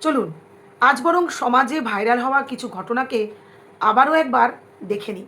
চলুন আজ বরং সমাজে ভাইরাল হওয়া কিছু ঘটনাকে আবারও একবার দেখে নিই।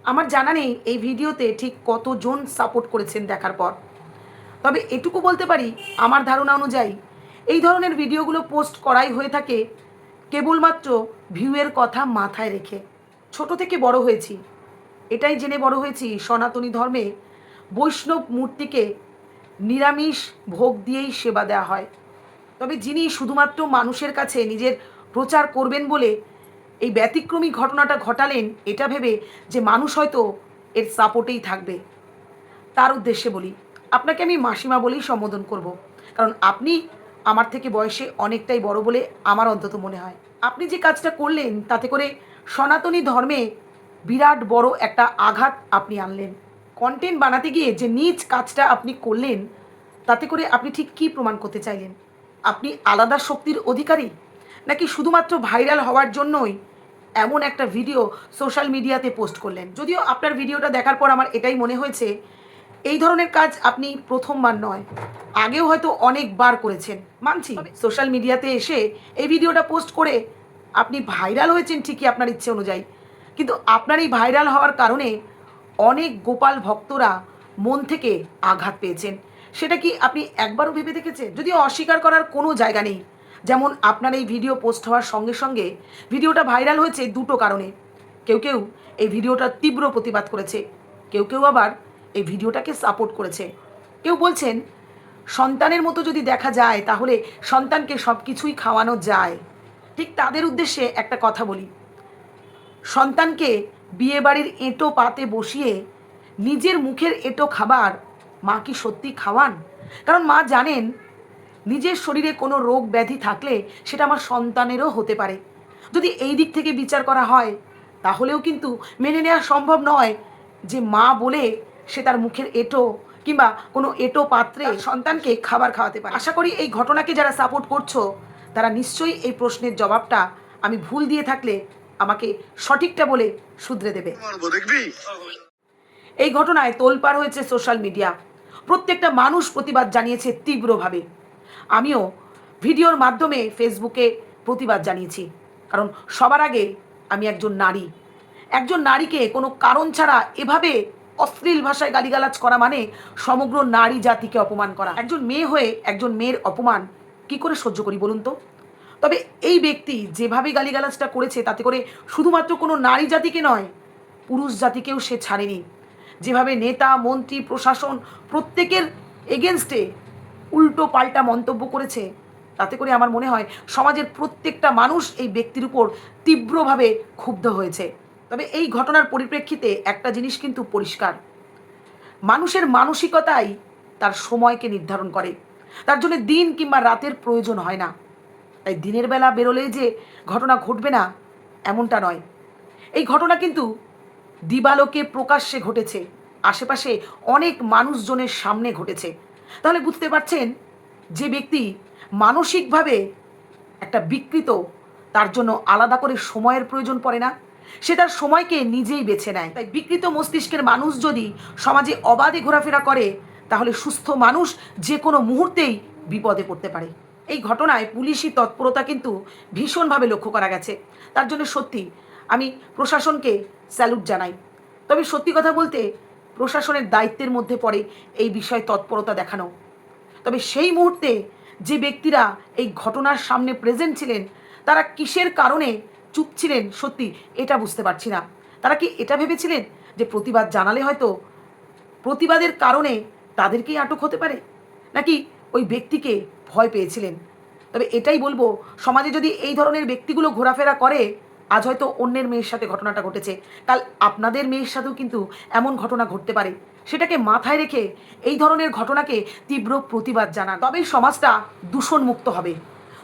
আমার জানা নেই এই ভিডিওতে ঠিক কতজন সাপোর্ট করেছেন দেখার পর, তবে এটুকু বলতে পারি আমার ধারণা অনুযায়ী এই ধরনের ভিডিওগুলো পোস্ট করাই হয়ে থাকে কেবলমাত্র ভিউয়ের কথা মাথায় রেখে। ছোট থেকে বড় হয়েছি, এটাই জেনে বড় হয়েছি সনাতনী ধর্মে বৈষ্ণব মূর্তিকে নিরামিষ ভোগ দিয়েই সেবা দেওয়া হয়। তবে যিনি শুধুমাত্র মানুষের কাছে নিজের প্রচার করবেন বলে এই ব্যতিক্রমী ঘটনাটা ঘটালেন এটা ভেবে যে মানুষ হয়তো এর সাপোর্টেই থাকবে, তার উদ্দেশ্যে বলি, আপনাকে আমি মাসিমা বলেই সম্বোধন করব, কারণ আপনি আমার থেকে বয়সে অনেকটাই বড় বলে আমার অন্তত মনে হয়। আপনি যে কাজটা করলেন তাতে করে সনাতনী ধর্মে বিরাট বড় একটা আঘাত আপনি আনলেন। কন্টেন্ট বানাতে গিয়ে যে নিজ কাজটা আপনি করলেন তাতে করে আপনি ঠিক কী প্রমাণ করতে চাইলেন? আপনি আলাদা শক্তির অধিকারী, নাকি শুধুমাত্র ভাইরাল হওয়ার জন্যই এমন একটা ভিডিও সোশ্যাল মিডিয়াতে পোস্ট করলেন? যদিও আপনার ভিডিওটা দেখার পর আমার এটাই মনে হয়েছে এই ধরনের কাজ আপনি প্রথমবার নয়, আগেও হয়তো অনেকবার করেছেন, মানছি। সোশ্যাল মিডিয়াতে এসে এই ভিডিওটা পোস্ট করে আপনি ভাইরাল হয়েছেন ঠিকই আপনার ইচ্ছে অনুযায়ী, কিন্তু আপনার এই ভাইরাল হওয়ার কারণে অনেক গোপাল ভক্তরা মন থেকে আঘাত পেয়েছেন। সেটা কি আপনি একবারও ভেবে দেখেছেন? যদিও অস্বীকার করার কোনো জায়গা নেই, যেমন আপনার এই ভিডিও পোস্ট হওয়ার সঙ্গে সঙ্গে ভিডিওটা ভাইরাল হয়েছে দুটো কারণে। কেউ কেউ এই ভিডিওটার তীব্র প্রতিবাদ করেছে, কেউ কেউ আবার এই ভিডিওটাকে সাপোর্ট করেছে। কেউ বলছেন সন্তানের মতো যদি দেখা যায় তাহলে সন্তানকে সব কিছুই খাওয়ানো যায়। ঠিক তাদের উদ্দেশ্যে একটা কথা বলি, সন্তানকে বিয়েবাড়ির এঁটো পাতে বসিয়ে নিজের মুখের এঁটো খাবার মা কি সত্যি খাওয়ান? কারণ মা জানেন নিজের শরীরে কোনো রোগ ব্যাধি থাকলে সেটা আমার সন্তানেরও হতে পারে। যদি এই দিক থেকে বিচার করা হয় তাহলেও কিন্তু মেনে নেওয়া সম্ভব নয় যে মা বলে সে তার মুখের এঁটো কিংবা কোনো এঁটো পাত্রে সন্তানকে খাবার খাওয়াতে পারে। আশা করি এই ঘটনাকে যারা সাপোর্ট করছো তারা নিশ্চয়ই এই প্রশ্নের জবাবটা আমি ভুল দিয়ে থাকলে আমাকে সঠিকটা বলে শুধরে দেবে। এই ঘটনায় তোলপাড় হয়েছে সোশ্যাল মিডিয়া, প্রত্যেকটা মানুষ প্রতিবাদ জানিয়েছে তীব্রভাবে। আমিও ভিডিওর মাধ্যমে ফেসবুকে প্রতিবাদ জানিয়েছি, কারণ সবার আগে আমি একজন নারী। একজন নারীকে কোনো কারণ ছাড়া এভাবে অশ্লীল ভাষায় গালিগালাজ করা মানে সমগ্র নারী জাতিকে অপমান করা। একজন মেয়ে হয়ে একজন মেয়ের অপমান কি করে সহ্য করি বলুন তো? তবে এই ব্যক্তি যেভাবে গালিগালাজটা করেছে তাতে করে শুধুমাত্র কোনো নারী জাতিকে নয়, পুরুষ জাতিকেও সে ছাড়েনি। যেভাবে নেতা মন্ত্রী প্রশাসন প্রত্যেকের এগেনস্টে উল্টো পাল্টা মন্তব্য করেছে তাতে করে আমার মনে হয় সমাজের প্রত্যেকটা মানুষ এই ব্যক্তির উপর তীব্রভাবে ক্ষুব্ধ হয়েছে। তবে এই ঘটনার পরিপ্রেক্ষিতে একটা জিনিস কিন্তু পরিষ্কার, মানুষের মানসিকতাই তার সময়কে নির্ধারণ করে। তার জন্য দিন কিংবা রাতের প্রয়োজন হয় না। তাই দিনের বেলা বেরোলেই যে ঘটনা ঘটবে না এমনটা নয়। এই ঘটনা কিন্তু দিবালোকে প্রকাশ্যে ঘটেছে, আশেপাশে অনেক মানুষজনের সামনে ঘটেছে। তাহলে বুঝতে পারছেন যে ব্যক্তি মানসিকভাবে একটা বিকৃত, তার জন্য আলাদা করে সময়ের প্রয়োজন পড়ে না, সে তার সময়কে নিজেই বেছে নেয়। তাই বিকৃত মস্তিষ্কের মানুষ যদি সমাজে অবাধে ঘোরাফেরা করে তাহলে সুস্থ মানুষ যে কোনো মুহূর্তেই বিপদে পড়তে পারে। এই ঘটনায় পুলিশি তৎপরতা কিন্তু ভীষণভাবে লক্ষ্য করা গেছে, তার জন্য সত্যি আমি প্রশাসনকে স্যালুট জানাই। তবে সত্যি কথা বলতে প্রশাসনের দায়িত্বের মধ্যে পড়ে এই বিষয়ে তৎপরতা দেখানো। তবে সেই মুহূর্তে যে ব্যক্তিরা এই ঘটনার সামনে প্রেজেন্ট ছিলেন তারা কিসের কারণে চুপ ছিলেন সত্যি এটা বুঝতে পারছি না। তারা কি এটা ভেবেছিলেন যে প্রতিবাদ জানালে হয়তো প্রতিবাদের কারণে তাদেরকেই আটক হতে পারে, নাকি ওই ব্যক্তিকে ভয় পেয়েছিলেন? তবে এটাই বলবো, সমাজে যদি এই ধরনের ব্যক্তিগুলো ঘোরাফেরা করে, আজ হয়তো অন্যের মেয়ের সাথে ঘটনাটা ঘটেছে, কাল আপনাদের মেয়ের সাথেও কিন্তু এমন ঘটনা ঘটতে পারে। সেটাকে মাথায় রেখে এই ধরনের ঘটনাকে তীব্র প্রতিবাদ জানান, তবেই সমাজটা দূষণমুক্ত হবে।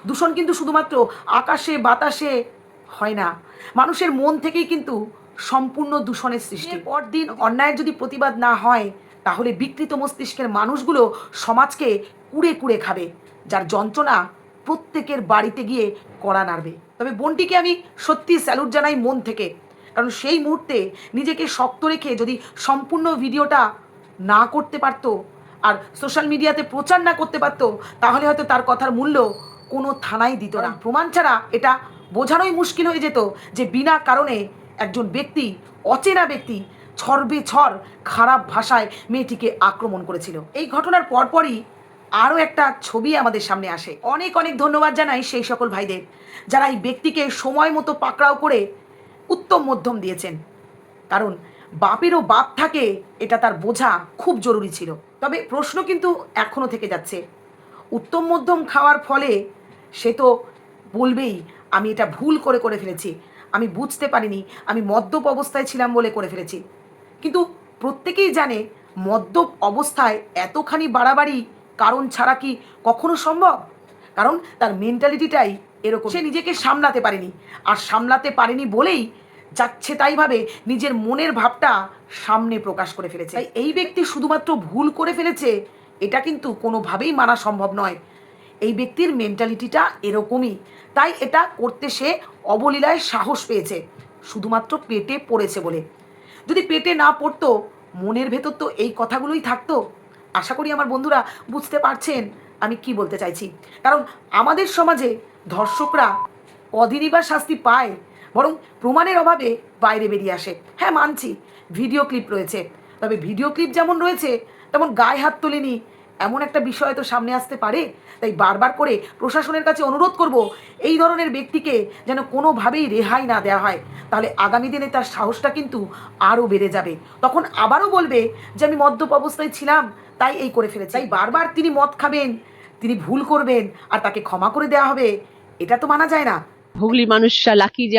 দূষণ কিন্তু শুধুমাত্র আকাশে বাতাসে হয় না, মানুষের মন থেকেই কিন্তু সম্পূর্ণ দূষণের সৃষ্টি। পরদিন অন্যায়ের যদি প্রতিবাদ না হয় তাহলে বিকৃত মস্তিষ্কের মানুষগুলো সমাজকে কুড়ে কুড়ে খাবে, যার যন্ত্রণা প্রত্যেকের বাড়িতে গিয়ে কড়া নাড়বে। তবে বোনটিকে আমি সত্যি স্যালুট জানাই মন থেকে, কারণ সেই মুহূর্তে নিজেকে শক্ত রেখে যদি সম্পূর্ণ ভিডিওটা না করতে পারতো আর সোশ্যাল মিডিয়াতে প্রচার না করতে পারতো, তাহলে হয়তো তার কথার মূল্য কোনো থানাই দিত না। প্রমাণ ছাড়া এটা বোঝানোই মুশকিল হয়ে যেত যে বিনা কারণে একজন ব্যক্তি, অচেনা ব্যক্তি ছড় খারাপ ভাষায় মেয়েটিকে আক্রমণ করেছিল। এই ঘটনার পরপরই আরও একটা ছবি আমাদের সামনে আসে। অনেক অনেক ধন্যবাদ জানাই সেই সকল ভাইদের যারা এই ব্যক্তিকে সময় মতো পাকড়াও করে উত্তম মধ্যম দিয়েছেন। কারণ বাপেরও বাপ থাকে, এটা তার বোঝা খুব জরুরি ছিল। তবে প্রশ্ন কিন্তু এখনও থেকে যাচ্ছে, উত্তম মধ্যম খাওয়ার ফলে সে তো বলবেই আমি এটা ভুল করে ফেলেছি, আমি বুঝতে পারিনি, আমি মদ্যপ অবস্থায় ছিলাম বলে করে ফেলেছি। কিন্তু প্রত্যেকেই জানে মদ্যপ অবস্থায় এতখানি বাড়াবাড়ি কারণ ছাড়া কি কখনো সম্ভব? কারণ তার মেন্টালিটিটাই এরকম। সে নিজেকে সামলাতে পারেনি, আর সামলাতে পারেনি বলেই যাচ্ছে তাইভাবে নিজের মনের ভাবটা সামনে প্রকাশ করে ফেলেছে। তাই এই ব্যক্তি শুধুমাত্র ভুল করে ফেলেছে এটা কিন্তু কোনোভাবেই মানা সম্ভব নয়। এই ব্যক্তির মেন্টালিটিটা এরকমই, তাই এটা করতে সে অবলীলায় সাহস পেয়েছে, শুধুমাত্র পেটে পড়েছে বলে। যদি পেটে না পড়তো, মনের ভেতর তো এই কথাগুলোই থাকতো। আশা করি আমার বন্ধুরা বুঝতে পারছেন আমি কি বলতে চাইছি। কারণ আমাদের সমাজে ধর্ষকরা কদিনই বা শাস্তি পায়, বরং প্রমাণের অভাবে বাইরে বেরিয়ে আসে। হ্যাঁ, মানছি ভিডিও ক্লিপ রয়েছে, তবে ভিডিও ক্লিপ যেমন রয়েছে তেমন গায়ে হাত তোলেনি এমন একটা বিষয় তো সামনে আসতে পারে। তাই বারবার করে প্রশাসনের কাছে অনুরোধ করব, এই ধরনের ব্যক্তিকে যেন কোনোভাবেই রেহাই না দেওয়া হয়। তাহলে আগামী দিনে তার সাহসটা কিন্তু আরও বেড়ে যাবে। তখন আবারও বলবে যে আমি মদ্যপ অবস্থায় ছিলাম তাই এই করে ফেলেছি। তাই বারবার তিনি মদ খাবেন, তিনি ভুল করবেন আর তাকে ক্ষমা করে দেওয়া হবে, এটা তো মানা যায় না। হুগলির মানুষরা লাকি যে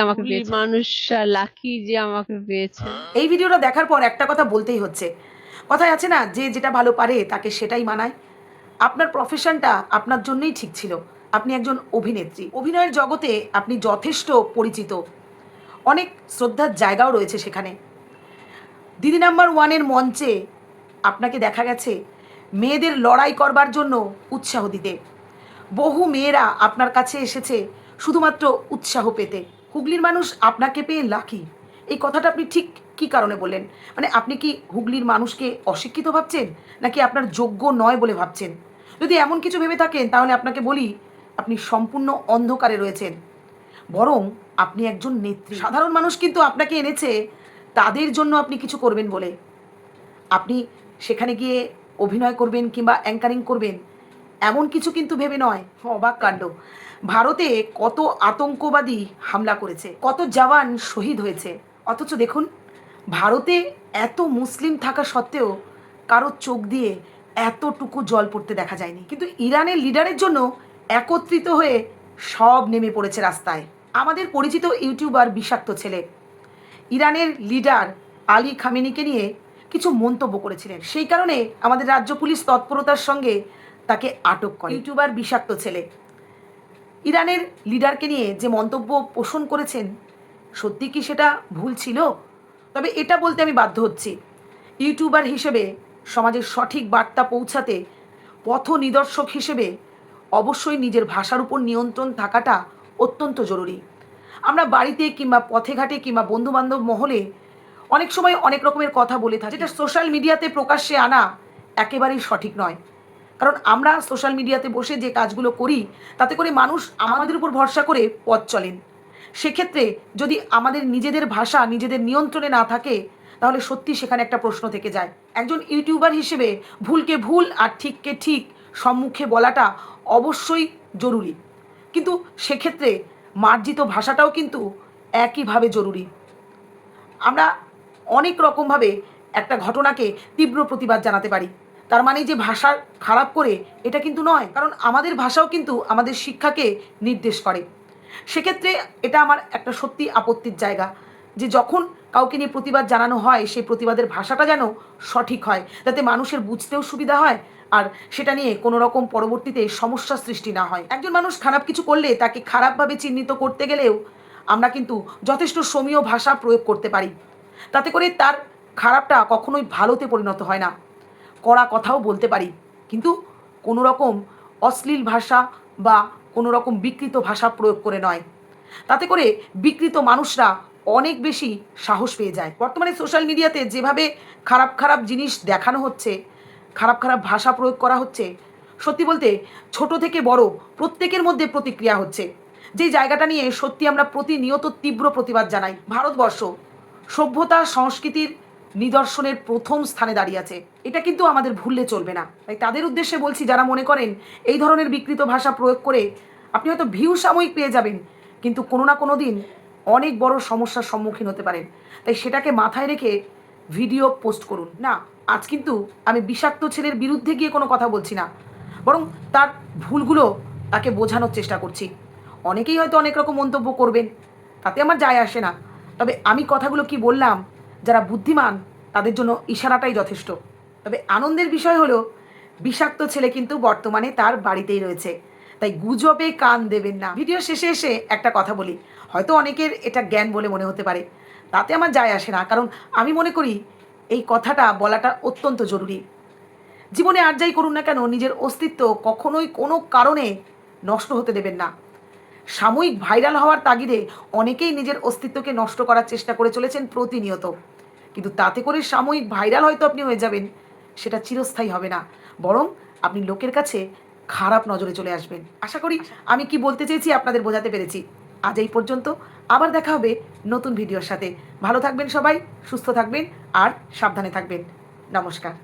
আমাকে পেয়েছে। এই ভিডিওটা দেখার পর একটা কথা বলতেই হচ্ছে, কথায় আছে না, যে যেটা ভালো পারে তাকে সেটাই মানায়। আপনার প্রফেশনটা আপনার জন্যই ঠিক ছিল। আপনি একজন অভিনেত্রী, অভিনয়ের জগতে আপনি যথেষ্ট পরিচিত, অনেক শ্রদ্ধার জায়গাও রয়েছে সেখানে। দিদি নাম্বার ওয়ানের মঞ্চে আপনাকে দেখা গেছে মেয়েদের লড়াই করবার জন্য উৎসাহ দিতে। বহু মেয়েরা আপনার কাছে এসেছে শুধুমাত্র উৎসাহ পেতে। হুগলির মানুষ আপনাকে পেয়ে লাকি, এই কথাটা আপনি ঠিক কী কারণে বললেন? মানে আপনি কি হুগলির মানুষকে অশিক্ষিত ভাবছেন, নাকি আপনার যোগ্য নয় বলে ভাবছেন? যদি এমন কিছু ভেবে থাকেন তাহলে আপনাকে বলি আপনি সম্পূর্ণ অন্ধকারে রয়েছেন। বরং আপনি একজন নেত্রী। সাধারণ মানুষ কিন্তু আপনাকে এনেছে তাদের জন্য আপনি কিছু করবেন বলে। আপনি সেখানে গিয়ে অভিনয় করবেন কিংবা অ্যাঙ্কারিং করবেন এমন কিছু কিন্তু ভেবে নয়। অবাক কাণ্ড, ভারতে কত আতঙ্কবাদী হামলা করেছে, কত জওয়ান শহীদ হয়েছে, অথচ দেখুন ভারতে এত মুসলিম থাকা সত্ত্বেও কারো চোখ দিয়ে এতটুকু জল পড়তে দেখা যায়নি। কিন্তু ইরানের লিডারের জন্য একত্রিত হয়ে সব নেমে পড়েছে রাস্তায়। আমাদের পরিচিত ইউটিউবার বিষাক্ত ছেলে ইরানের লিডার আলী খামেনিকে নিয়ে কিছু মন্তব্য করেছিলেন, সেই কারণে আমাদের রাজ্য পুলিশ তৎপরতার সঙ্গে তাকে আটক করে। ইউটিউবার বিষাক্ত ছেলে ইরানের লিডারকে নিয়ে যে মন্তব্য পোষণ করেছেন, সত্যি কি সেটা ভুল ছিল? তবে এটা বলতে আমি বাধ্য হচ্ছি, ইউটিউবার হিসেবে সমাজের সঠিক বার্তা পৌঁছাতে পথ নিদর্শক হিসেবে অবশ্যই নিজের ভাষার উপর নিয়ন্ত্রণ থাকাটা অত্যন্ত জরুরি। আমরা বাড়িতে কিংবা পথে ঘাটে কিংবা বন্ধুবান্ধব মহলে অনেক সময় অনেক রকমের কথা বলে থাকি, যেটা সোশ্যাল মিডিয়াতে প্রকাশ্যে আনা একেবারেই সঠিক নয়। কারণ আমরা সোশ্যাল মিডিয়াতে বসে যে কাজগুলো করি তাতে করে মানুষ আমাদের উপর ভরসা করে পথ চলেন। সেক্ষেত্রে যদি আমাদের নিজেদের ভাষা নিজেদের নিয়ন্ত্রণে না থাকে তাহলে সত্যি সেখানে একটা প্রশ্ন থেকে যায়। একজন ইউটিউবার হিসেবে ভুলকে ভুল আর ঠিককে ঠিক সম্মুখে বলাটা অবশ্যই জরুরি, কিন্তু সেক্ষেত্রে মার্জিত ভাষাটাও কিন্তু একইভাবে জরুরি। আমরা অনেক রকমভাবে একটা ঘটনাকে তীব্র প্রতিবাদ জানাতে পারি, তার মানে যে ভাষা খারাপ করে এটা কিন্তু নয়, কারণ আমাদের ভাষাও কিন্তু আমাদের শিক্ষাকে নির্দেশ করে। সেক্ষেত্রে এটা আমার একটা সত্যি আপত্তির জায়গা যে যখন কাউকে নিয়ে প্রতিবাদ জানানো হয় সেই প্রতিবাদের ভাষাটা যেন সঠিক হয়, যাতে মানুষের বুঝতেও সুবিধা হয় আর সেটা নিয়ে কোনো রকম পরবর্তীতে সমস্যার সৃষ্টি না হয়। একজন মানুষ খারাপ কিছু করলে তাকে খারাপভাবে চিহ্নিত করতে গেলেও আমরা কিন্তু যথেষ্ট সমীয় ভাষা প্রয়োগ করতে পারি, তাতে করে তার খারাপটা কখনোই ভালোতে পরিণত হয় না। কড়া কথাও বলতে পারি, কিন্তু কোনো রকম অশ্লীল ভাষা বা কোনো রকম বিকৃত ভাষা প্রয়োগ করে নয়। তাতে করে বিকৃত মানুষরা অনেক বেশি সাহস পেয়ে যায়। বর্তমানে সোশ্যাল মিডিয়াতে যেভাবে খারাপ খারাপ জিনিস দেখানো হচ্ছে, খারাপ খারাপ ভাষা প্রয়োগ করা হচ্ছে, সত্যি বলতে ছোট থেকে বড় প্রত্যেকের মধ্যে প্রতিক্রিয়া হচ্ছে। যে জায়গাটা নিয়ে সত্যি আমরা প্রতিনিয়ত তীব্র প্রতিবাদ জানাই। ভারতবর্ষ সভ্যতা সংস্কৃতির নিদর্শনের প্রথম স্থানে দাঁড়িয়ে আছে। এটা কিন্তু আমাদের ভুললে চলবে না। তাই তাদের উদ্দেশ্যে বলছি, যারা মনে করেন এই ধরনের বিকৃত ভাষা প্রয়োগ করে আপনি হয়তো ভিউ সাময়িক পেয়ে যাবেন, কিন্তু কোনো না কোনো দিন অনেক বড় সমস্যার সম্মুখীন হতে পারেন। তাই সেটাকে মাথায় রেখে ভিডিও পোস্ট করুন না। আজ কিন্তু আমি বিষাক্ত ছেলের বিরুদ্ধে গিয়ে কোনো কথা বলছি না, বরং তার ভুলগুলো তাকে বোঝানোর চেষ্টা করছি। অনেকেই হয়তো অনেক রকম মন্তব্য করবেন, তাতে আমার যায় আসে না। তবে আমি কথাগুলো কি বললাম, যারা বুদ্ধিমান তাদের জন্য ইশারাটাই যথেষ্ট। তবে আনন্দের বিষয় হলো, বিষাক্ত ছেলে কিন্তু বর্তমানে তার বাড়িতেই রয়েছে। তাই গুজবে কান দেবেন না। ভিডিও শেষে এসে একটা কথা বলি, হয়তো অনেকের এটা জ্ঞান বলে মনে হতে পারে, তাতে আমার যায় আসে না, কারণ আমি মনে করি এই কথাটা বলাটা অত্যন্ত জরুরি। জীবনে আর যাই করুন না কেন, নিজের অস্তিত্ব কখনোই কোনো কারণে নষ্ট হতে দেবেন না। সাময়িক ভাইরাল হওয়ার তাগিদে অনেকেই নিজের অস্তিত্বকে নষ্ট করার চেষ্টা করে চলেছেন প্রতিনিয়ত, কিন্তু তাতে করে সাময়িক ভাইরাল হয়তো আপনি হয়ে যাবেন, সেটা চিরস্থায়ী হবে না, বরং আপনি লোকের কাছে খারাপ নজরে চলে আসবেন। আশা করি আমি কি বলতে চেয়েছি আপনাদের বোঝাতে পেরেছি। আজ এই পর্যন্ত, আবার দেখা হবে নতুন ভিডিওর সাথে। ভালো থাকবেন সবাই, সুস্থ থাকবেন আর সাবধানে থাকবেন। নমস্কার।